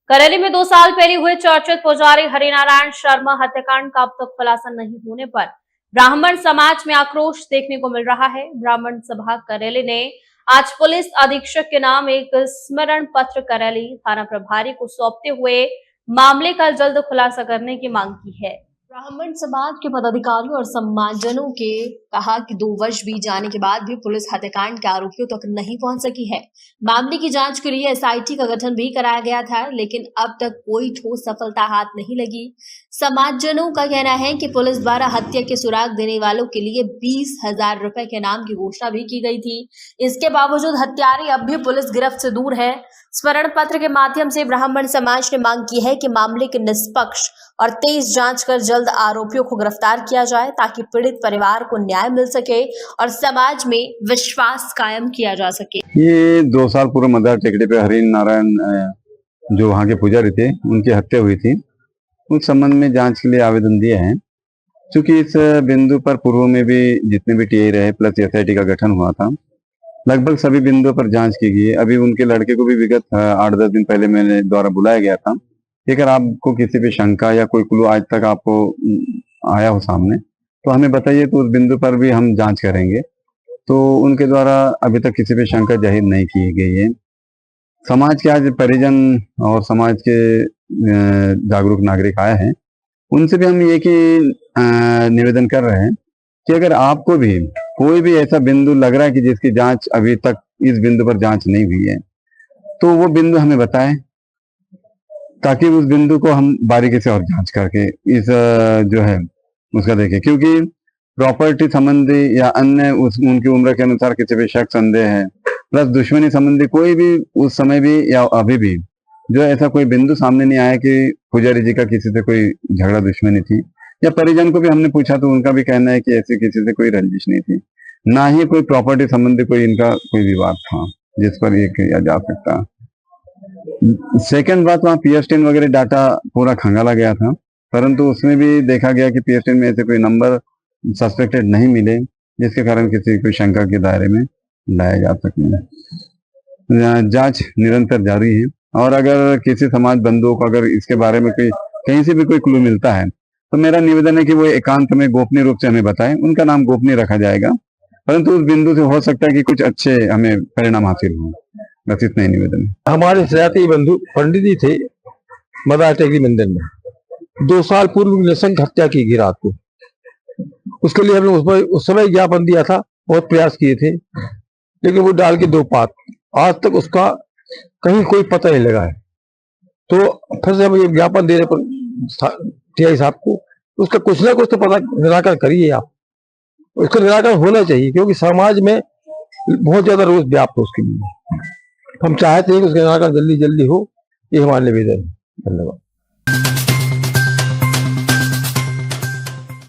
करेली में 2 साल पहले हुए चर्चित पुजारी हरिनारायण शर्मा हत्याकांड का अब तक खुलासा नहीं होने पर ब्राह्मण समाज में आक्रोश देखने को मिल रहा है। ब्राह्मण सभा करेली ने आज पुलिस अधीक्षक के नाम एक स्मरण पत्र करेली थाना प्रभारी को सौंपते हुए मामले का जल्द खुलासा करने की मांग की है। ब्राह्मण समाज के पदाधिकारियों और सम्मानजनों के कहा कि 2 वर्ष बीत जाने के बाद भी पुलिस हत्याकांड के आरोपियों तक नहीं पहुंच सकी है। मामले की जांच के लिए एसआईटी का गठन भी कराया गया था, लेकिन अब तक कोई ठोस सफलता हाथ नहीं लगी। समाजजनों का कहना है कि पुलिस द्वारा हत्या के सुराग देने वालों के लिए 20,000 रुपए के नाम की घोषणा भी की गई थी। इसके बावजूद हत्यारे अब भी पुलिस गिरफ्त से दूर है। स्मरण पत्र के माध्यम से ब्राह्मण समाज ने मांग की है कि मामले की निष्पक्ष और तेज जांच कर जल्द आरोपियों को गिरफ्तार किया जाए, ताकि पीड़ित परिवार को न्याय मिल सके और समाज में विश्वास कायम किया जा सके। ये 2 साल पूर्व मदार टेकड़ी पे हरि नारायण जो वहाँ के पुजारी थे, उनकी हत्या हुई थी। उस संबंध में जांच के लिए आवेदन दिए हैं। क्योंकि इस बिंदु पर पूर्व में भी जितने भी टीआई रहे प्लस एसआईटी का गठन हुआ था, लगभग सभी बिंदुओं पर जांच की गई। अभी उनके लड़के को भी विगत 8-10 दिन पहले मेरे द्वारा बुलाया गया था। अगर आपको किसी पे शंका या कोई क्लू आज तक आपको आया हो सामने, तो हमें बताइए, तो उस बिंदु पर भी हम जांच करेंगे। तो उनके द्वारा अभी तक किसी पे शंका जाहिर नहीं की गई है। समाज के आज परिजन और समाज के जागरूक नागरिक आए हैं, उनसे भी हम एक ही निवेदन कर रहे हैं कि अगर आपको भी कोई भी ऐसा बिंदु लग रहा है कि जिसकी जांच अभी तक इस बिंदु पर जांच नहीं हुई है, तो वो बिंदु हमें बताएं, ताकि उस बिंदु को हम बारीकी से और जांच करके इस जो है उसका देखें। क्योंकि प्रॉपर्टी संबंधी या अन्य उनकी उम्र के अनुसार किसी भी शक संदेह है, प्लस दुश्मनी संबंधी कोई भी उस समय भी या अभी भी जो ऐसा कोई बिंदु सामने नहीं आया कि पुजारी जी का किसी से कोई झगड़ा दुश्मनी थी। या परिजन को भी हमने पूछा तो उनका भी कहना है कि ऐसी किसी से कोई रंजिश नहीं थी, ना ही कोई प्रॉपर्टी संबंधी कोई इनका कोई विवाद था जिस पर ये किया जा सकता। सेकंड बात, वहाँ PS10 वगैरह डाटा पूरा खंगाला गया था, परंतु उसमें भी देखा गया कि PS10 में ऐसे कोई नंबर सस्पेक्टेड नहीं मिले, जिसके कारण किसी कोई शंका के दायरे में लाया जा सके। जांच निरंतर जारी है, और अगर किसी समाज बंधुओं को अगर इसके बारे में कोई कहीं से भी कोई क्लू मिलता है, तो मेरा निवेदन है कि वो एकांत में गोपनीय रूप से हमें बताएं। उनका नाम गोपनीय रखा जाएगा, परंतु उस बिंदु से हो सकता है कि कुछ अच्छे हमें परिणाम हासिल हो। बस इतना ही निवेदन है। हमारे सजाती बंधु पंडित जी थे मदार टेकरी मंदिर में। 2 साल पूर्व नृशंस हत्या की गई रात को। उसके लिए हमने उस समय ज्ञापन दिया था, बहुत प्रयास किए थे, लेकिन वो डाल के 2 पात, आज तक उसका कहीं कोई पता नहीं लगा है। तो फिर से हम ये ज्ञापन देने पर टीआई साहब को, उसका कुछ ना कुछ तो पता निराकरण करिए आप। उसका निराकरण होना चाहिए, क्योंकि समाज में बहुत ज्यादा रोज व्याप्त हो उसके लिए। हम चाहते हैं कि उसका निराकरण जल्दी जल्दी हो, ये हमारा निवेदन है। धन्यवाद।